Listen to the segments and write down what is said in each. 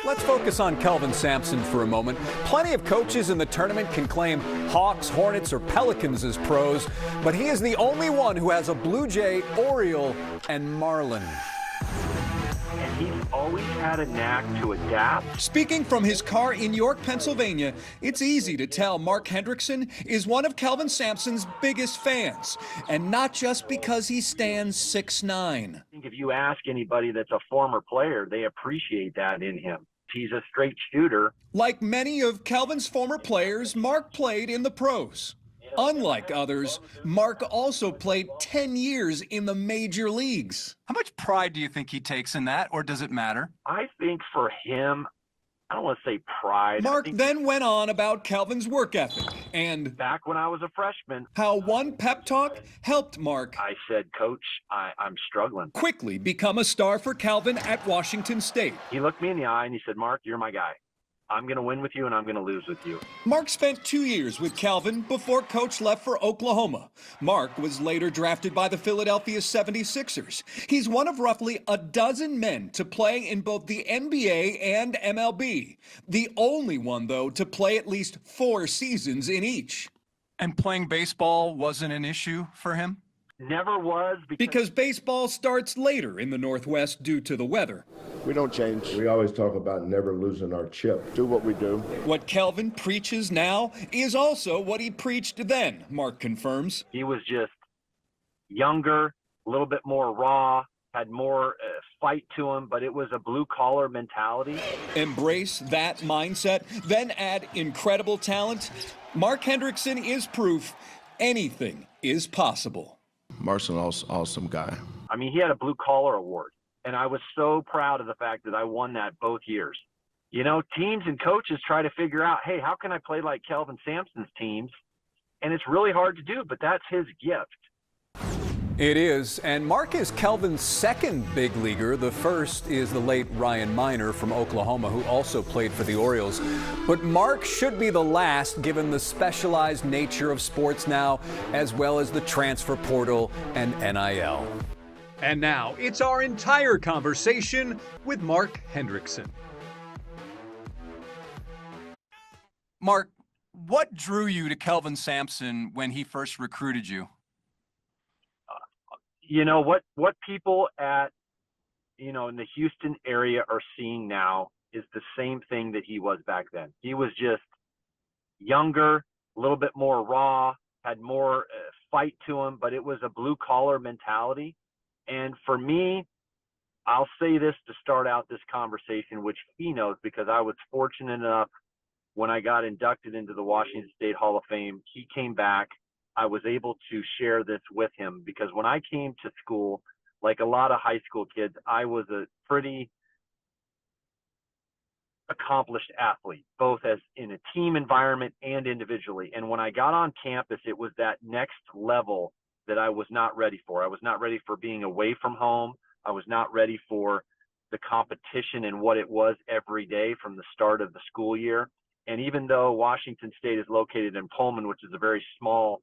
Let's focus on Kelvin Sampson for a moment. Plenty of coaches in the tournament can claim Hawks, Hornets, or Pelicans as pros, but he is the only one who has a Blue Jay, Oriole, and Marlin. And he's always had a knack to adapt. Speaking from his car in York, Pennsylvania, it's easy to tell Mark Hendrickson is one of Kelvin Sampson's biggest fans, and not just because he stands 6'9". I think if you ask anybody that's a former player, they appreciate that in him. He's a straight shooter. Like many of Kelvin's former players, Mark played in the pros. Unlike others, Mark also played 10 years in the major leagues. How much pride do you think he takes in that, or does it matter? I think for him, I don't want to say pride. Mark then went on about Kelvin's work ethic and back when I was a freshman, how one pep talk helped Mark. I said, Coach, I'm struggling. Quickly become a star for Kelvin at Washington State. He looked me in the eye and he said, Mark, you're my guy. I'm going to win with you and I'm going to lose with you. Mark spent 2 years with Kelvin before Coach left for Oklahoma. Mark was later drafted by the Philadelphia 76ers. He's one of roughly a dozen men to play in both the NBA and MLB. The only one, though, to play at least 4 seasons in each. And playing baseball wasn't an issue for him? Never was. Because baseball starts later in the Northwest due to the weather. We don't change. We always talk about never losing our chip. Do what we do. What Kelvin preaches now is also what he preached then, Mark confirms. He was just younger, a little bit more raw, had more fight to him, but it was a blue-collar mentality. Embrace that mindset, then add incredible talent. Mark Hendrickson is proof anything is possible. Mark's an awesome guy. I mean, he had a blue-collar award, and I was so proud of the fact that I won that both years. You know, teams and coaches try to figure out, hey, how can I play like Kelvin Sampson's teams? And it's really hard to do, but that's his gift. It is, and Mark is Kelvin's second big leaguer. The first is the late Ryan Miner from Oklahoma, who also played for the Orioles. But Mark should be the last, given the specialized nature of sports now, as well as the transfer portal and NIL. And now, it's our entire conversation with Mark Hendrickson. Mark, what drew you to Kelvin Samson when he first recruited you? You know, what people at, you know, in the Houston area are seeing now is the same thing that he was back then. He was just younger, a little bit more raw, had more fight to him, but it was a blue-collar mentality. And for me, I'll say this to start out this conversation, which he knows because I was fortunate enough when I got inducted into the Washington State Hall of Fame, he came back. I was able to share this with him because when I came to school, like a lot of high school kids, I was a pretty accomplished athlete, both as in a team environment and individually. And when I got on campus, it was that next level that I was not ready for. I was not ready for being away from home. I was not ready for the competition and what it was every day from the start of the school year. And even though Washington State is located in Pullman, which is a very small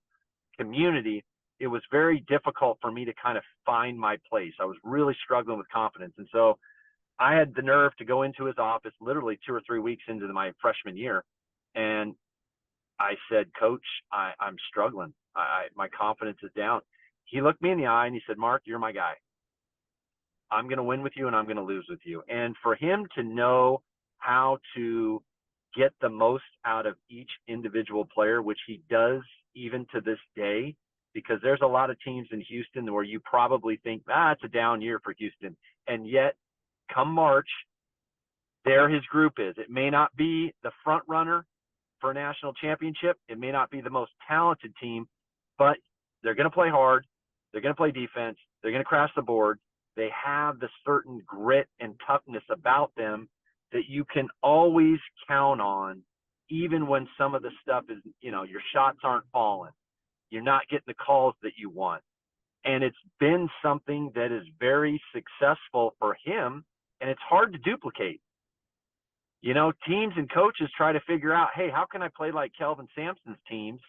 community, it was very difficult for me to kind of find my place. I was really struggling with confidence. And so I had the nerve to go into his office literally 2 or 3 weeks into my freshman year. And I said, Coach, I'm struggling. My confidence is down. He looked me in the eye and he said, Mark, you're my guy. I'm going to win with you and I'm going to lose with you. And for him to know how to get the most out of each individual player, which he does even to this day, because there's a lot of teams in Houston where you probably think, it's a down year for Houston. And yet, come March, there his group is. It may not be the front runner for a national championship. It may not be the most talented team, but they're going to play hard. They're going to play defense. They're going to crash the board. They have the certain grit and toughness about them that you can always count on, even when some of the stuff is, you know, your shots aren't falling. You're not getting the calls that you want. And it's been something that is very successful for him, and it's hard to duplicate. You know, teams and coaches try to figure out, hey, how can I play like Kelvin Sampson's teams?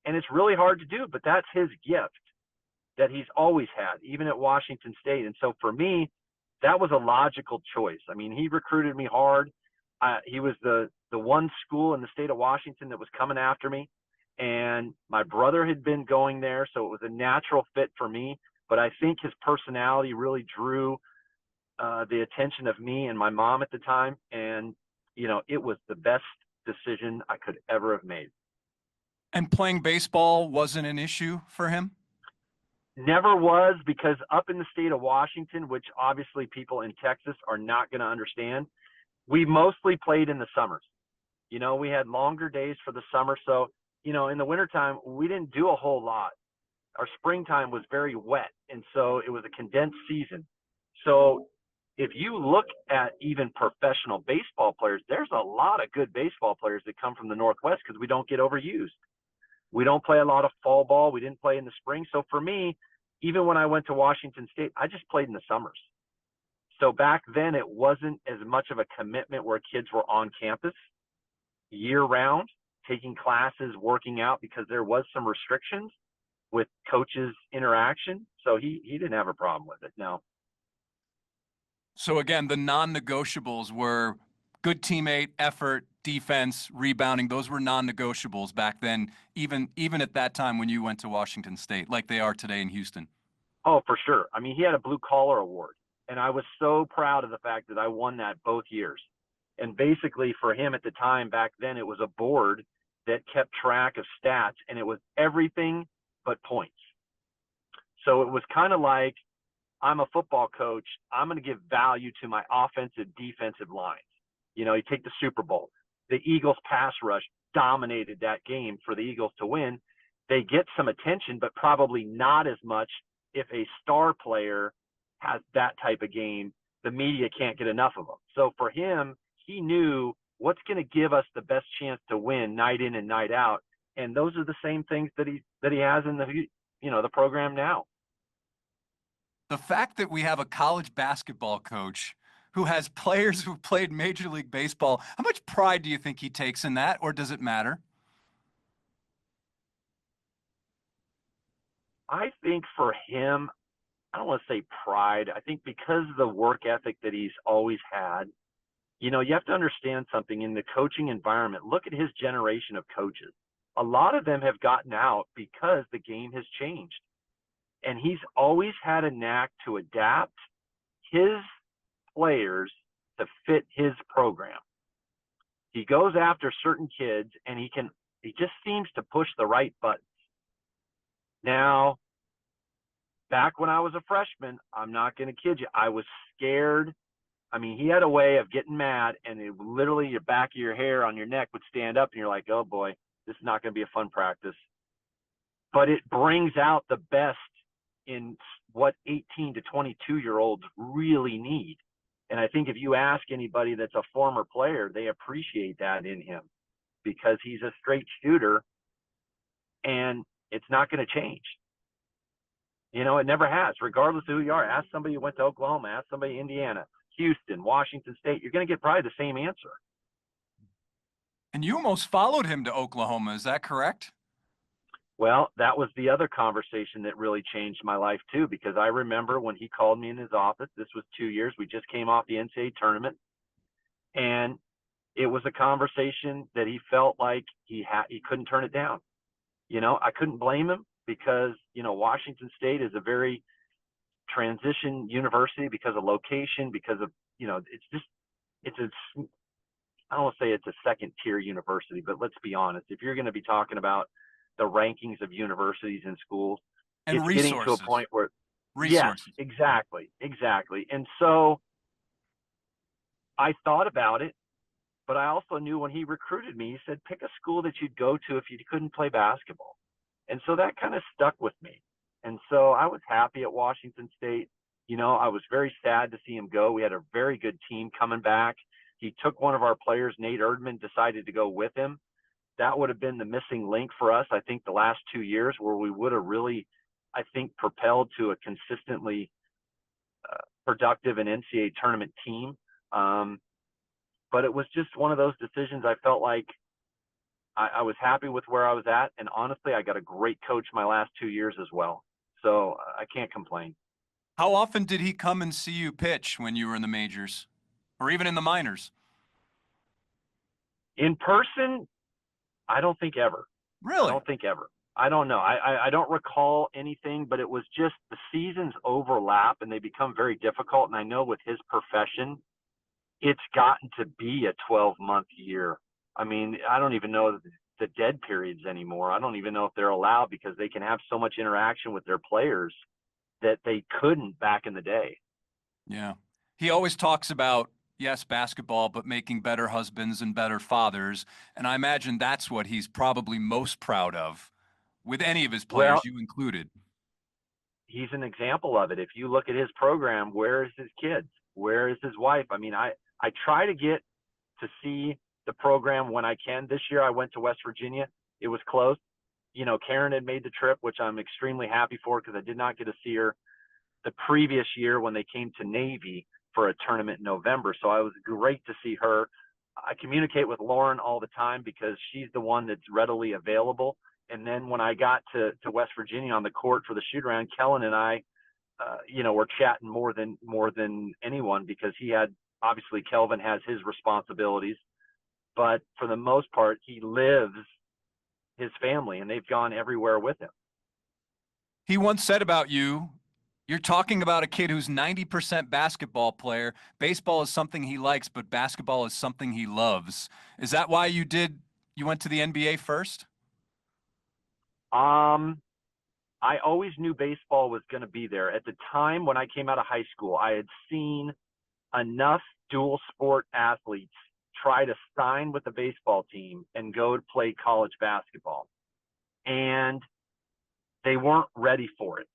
And it's really hard to do, but that's his gift that he's always had, even at Washington State. And so for me, that was a logical choice. I mean, he recruited me hard. He was the one school in the state of Washington that was coming after me, and my brother had been going there, so it was a natural fit for me. But I think his personality really drew the attention of me and my mom at the time, and it was the best decision I could ever have made. And playing baseball wasn't an issue for him? Never was, because up in the state of Washington, which obviously people in Texas are not going to understand, we mostly played in the summers. We had longer days for the summer. So, in the wintertime, we didn't do a whole lot. Our springtime was very wet, and so it was a condensed season. So if you look at even professional baseball players, there's a lot of good baseball players that come from the Northwest because we don't get overused. We don't play a lot of fall ball. We didn't play in the spring. So for me, even when I went to Washington State, I just played in the summers. So back then, it wasn't as much of a commitment where kids were on campus year round, taking classes, working out, because there was some restrictions with coaches' interaction. So he didn't have a problem with it. No. So again, the non-negotiables were good teammate, effort, defense, rebounding. Those were non-negotiables back then, even at that time when you went to Washington State, like they are today in Houston. Oh, for sure. I mean, he had a blue collar award, and I was so proud of the fact that I won that both years. And basically for him at the time back then, it was a board that kept track of stats, and it was everything but points. So it was kind of like, I'm a football coach. I'm going to give value to my offensive, defensive lines. You take the Super Bowl. The Eagles pass rush dominated that game for the Eagles to win. They get some attention, but probably not as much if a star player has that type of game. The media can't get enough of them. So for him, he knew what's going to give us the best chance to win night in and night out. And those are the same things that he has in the program now. The fact that we have a college basketball coach who has players who played Major League Baseball, how much pride do you think he takes in that, or does it matter? I think for him, I don't want to say pride. I think because of the work ethic that he's always had, you have to understand something in the coaching environment. Look at his generation of coaches. A lot of them have gotten out because the game has changed. And he's always had a knack to adapt his players to fit his program. He goes after certain kids, and he just seems to push the right buttons. Now, back when I was a freshman, I'm not going to kid you, I was scared. I mean, he had a way of getting mad, and it literally your back of your hair on your neck would stand up, and you're like, oh boy, this is not going to be a fun practice. But it brings out the best in what 18 to 22-year-olds really need. And I think if you ask anybody that's a former player, they appreciate that in him, because he's a straight shooter, and it's not going to change. It never has, regardless of who you are. Ask somebody who went to Oklahoma, ask somebody Indiana, Houston, Washington State. You're going to get probably the same answer. And you almost followed him to Oklahoma. Is that correct? Well, that was the other conversation that really changed my life too, because I remember when he called me in his office. This was 2 years. We just came off the NCAA tournament, and it was a conversation that he felt like he couldn't turn it down. I couldn't blame him, because Washington State is a very transition university because of location, because of I don't want to say it's a second tier university, but let's be honest. If you're going to be talking about the rankings of universities and schools, and it's resources. Getting to a point where resources. Yes, exactly. And so I thought about it, but I also knew when he recruited me, he said, pick a school that you'd go to if you couldn't play basketball. And so that kind of stuck with me. And so I was happy at Washington State. I was very sad to see him go. We had a very good team coming back. He took one of our players, Nate Erdman, decided to go with him. That would have been the missing link for us, I think, the last 2 years, where we would have really, I think, propelled to a consistently productive and NCAA tournament team. But it was just one of those decisions. I felt like I was happy with where I was at. And honestly, I got a great coach my last 2 years as well. So I can't complain. How often did he come and see you pitch when you were in the majors or even in the minors? In person, I don't think ever. Really? I don't think ever. I don't know. I don't recall anything, but it was just the seasons overlap and they become very difficult. And I know with his profession, it's gotten to be a 12-month year. I mean, I don't even know the dead periods anymore. I don't even know if they're allowed because they can have so much interaction with their players that they couldn't back in the day. Yeah. He always talks about, yes, basketball, but making better husbands and better fathers. And I imagine that's what he's probably most proud of with any of his players, Well, you included. he's an example of it. If you look at his program, where is his kids? Where is his wife? I mean, I try to get to see the program when I can. This year I went to West Virginia. It was close. You know, Karen had made the trip, which I'm extremely happy for because I did not get to see her the previous year when they came to Navy for a tournament in November. So it was great to see her. I communicate with Lauren all the time because she's the one that's readily available. And then when I got to West Virginia on the court for the shoot around, Kellen and I, were chatting more than anyone because he had, obviously Kelvin has his responsibilities, but for the most part, he lives his family and they've gone everywhere with him. He once said about you, you're talking about a kid who's 90% basketball player. Baseball is something he likes, but basketball is something he loves. Is that why you went to the NBA first? I always knew baseball was going to be there. At the time when I came out of high school, I had seen enough dual sport athletes try to sign with the baseball team and go to play college basketball. And they weren't ready for it.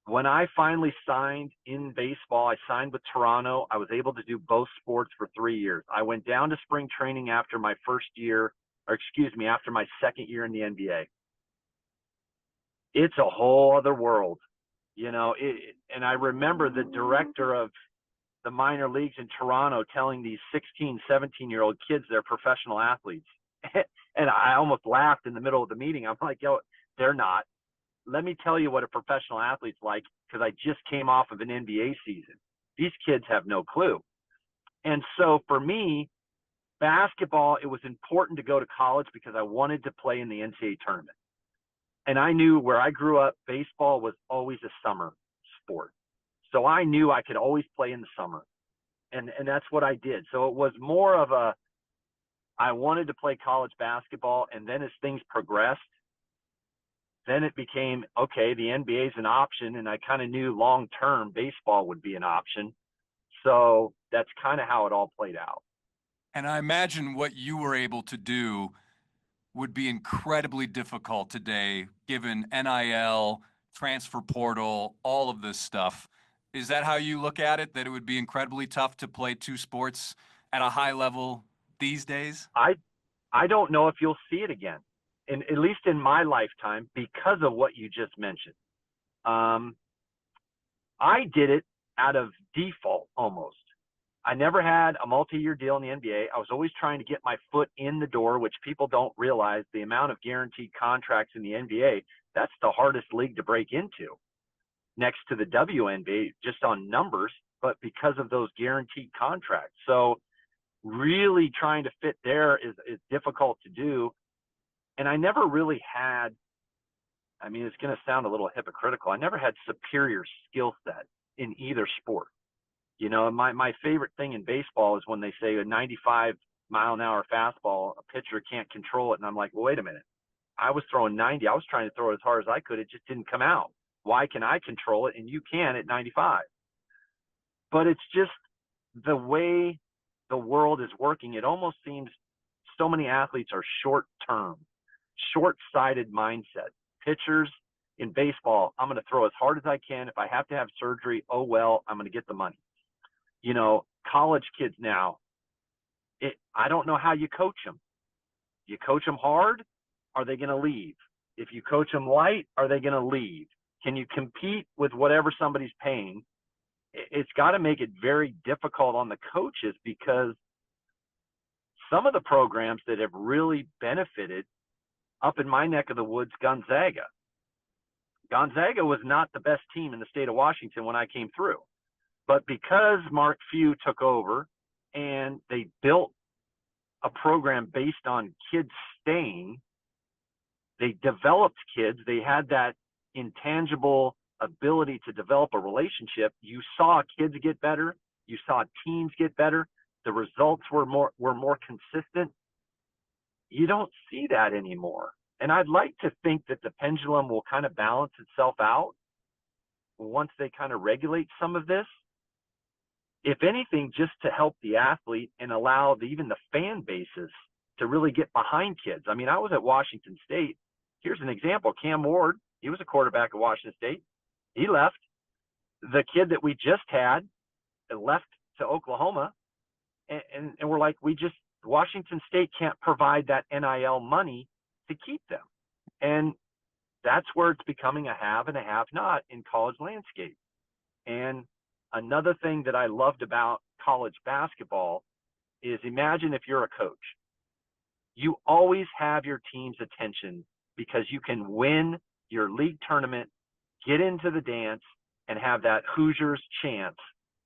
When I finally signed in baseball, I signed with Toronto. I was able to do both sports for 3 years. I went down to spring training after my after my second year in the NBA. It's a whole other world, and I remember the director of the minor leagues in Toronto telling these 16, 17-year-old kids they're professional athletes. And I almost laughed in the middle of the meeting. I'm like, yo, they're not. Let me tell you what a professional athlete's like, because I just came off of an NBA season. These kids have no clue. And so for me, basketball, it was important to go to college because I wanted to play in the NCAA tournament. And I knew where I grew up, baseball was always a summer sport. So I knew I could always play in the summer. And that's what I did. So it was more of I wanted to play college basketball. And then as things progressed, then it became, okay, the NBA is an option. And I kind of knew long-term baseball would be an option. So that's kind of how it all played out. And I imagine what you were able to do would be incredibly difficult today, given NIL, transfer portal, all of this stuff. Is that how you look at it, that it would be incredibly tough to play two sports at a high level these days? I don't know if you'll see it again, at least in my lifetime, because of what you just mentioned. I did it out of default almost. I never had a multi-year deal in the NBA. I was always trying to get my foot in the door, which people don't realize the amount of guaranteed contracts in the NBA. That's the hardest league to break into next to the WNBA, just on numbers, but because of those guaranteed contracts. So really trying to fit there is difficult to do. And I never really had, I mean, it's going to sound a little hypocritical. I never had superior skill set in either sport. My favorite thing in baseball is when they say a 95-mile-an-hour fastball, a pitcher can't control it. And I'm like, well, wait a minute. I was throwing 90. I was trying to throw it as hard as I could. It just didn't come out. Why can I control it and you can at 95? But it's just the way the world is working. It almost seems so many athletes are short-term, short-sighted mindset. Pitchers in baseball, I'm going to throw as hard as I can. If I have to have surgery, oh, well, I'm going to get the money. College kids now, I don't know how you coach them. You coach them hard, are they going to leave? If you coach them light, are they going to leave? Can you compete with whatever somebody's paying? It's got to make it very difficult on the coaches, because some of the programs that have really benefited up in my neck of the woods, Gonzaga was not the best team in the state of Washington when I came through. But because Mark Few took over and they built a program based on kids staying. They developed kids. They had that intangible ability to develop a relationship. You saw kids get better. You saw teams get better. The results were more consistent. You don't see that anymore. And I'd like to think that the pendulum will kind of balance itself out once they kind of regulate some of this. If anything, just to help the athlete and allow even the fan bases to really get behind kids. I mean, I was at Washington State. Here's an example. Cam Ward, he was a quarterback at Washington State. He left. The kid that we just had left to Oklahoma. And we're like, Washington State can't provide that NIL money to keep them. And that's where it's becoming a have and a have not in college landscape. And another thing that I loved about college basketball is, imagine if you're a coach. You always have your team's attention because you can win your league tournament, get into the dance, and have that Hoosiers chance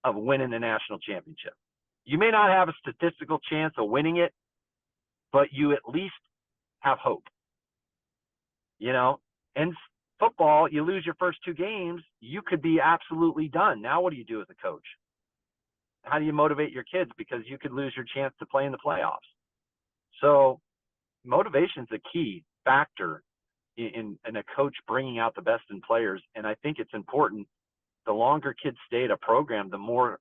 of winning the national championship. You may not have a statistical chance of winning it, but you at least have hope. And football, you lose your first 2 games, you could be absolutely done. Now what do you do as a coach? How do you motivate your kids? Because you could lose your chance to play in the playoffs. So motivation is a key factor in a coach bringing out the best in players. And I think it's important, the longer kids stay at a program, the more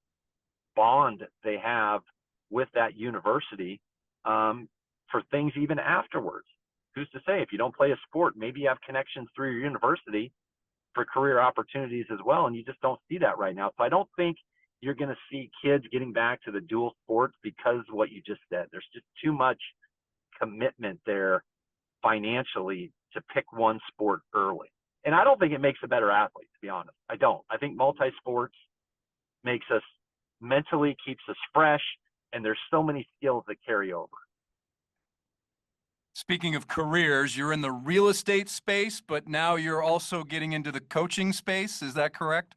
bond they have with that university for things even afterwards. Who's to say, if you don't play a sport, maybe you have connections through your university for career opportunities as well, and you just don't see that right now. So I don't think you're going to see kids getting back to the dual sports because of what you just said. There's just too much commitment there financially to pick one sport early. And I don't think it makes a better athlete, to be honest. I don't. I think multi-sports makes us mentally, keeps us fresh, and there's so many skills that carry over. Speaking of careers, you're in the real estate space, but now you're also getting into the coaching space. Is that correct?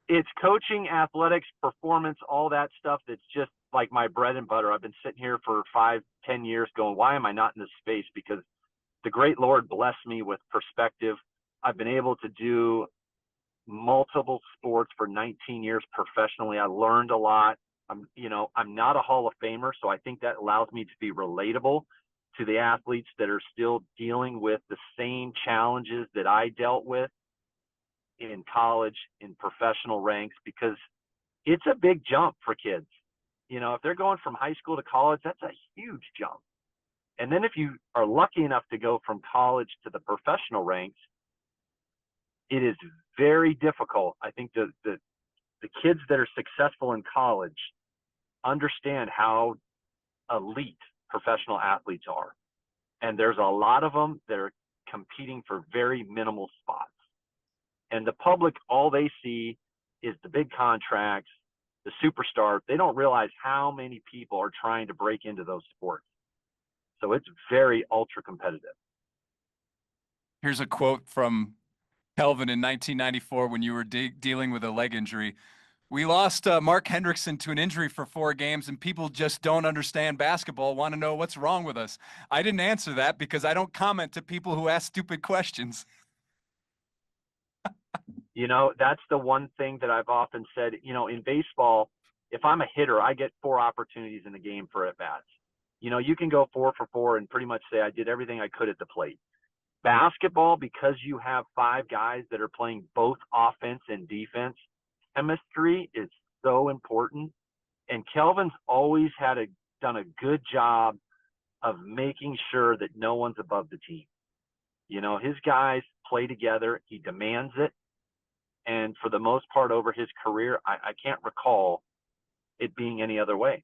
It's coaching, athletics, performance, all that stuff that's just like my bread and butter. I've been sitting here for 5-10 years going, why am I not in this space? Because the great Lord blessed me with perspective. I've been able to do multiple sports for 19 years professionally. I learned a lot. I'm not a Hall of Famer, so I think that allows me to be relatable to the athletes that are still dealing with the same challenges that I dealt with in college, in professional ranks, because it's a big jump for kids. If they're going from high school to college, that's a huge jump. And then if you are lucky enough to go from college to the professional ranks, it is very difficult. I think the kids that are successful in college understand how elite professional athletes are. And there's a lot of them that are competing for very minimal spots. And the public, all they see is the big contracts, the superstars. They don't realize how many people are trying to break into those sports. So it's very ultra competitive. Here's a quote from Kelvin in 1994 when you were dealing with a leg injury. We lost Mark Hendrickson to an injury for 4 games, and people just don't understand basketball, want to know what's wrong with us. I didn't answer that because I don't comment to people who ask stupid questions. That's the one thing that I've often said. In baseball, if I'm a hitter, I get 4 opportunities in the game for at-bats. You can go 4 for 4 and pretty much say I did everything I could at the plate. Basketball, because you have 5 guys that are playing both offense and defense, chemistry is so important. And Kelvin's always done a good job of making sure that no one's above the team. His guys play together. He demands it. And for the most part over his career, I can't recall it being any other way.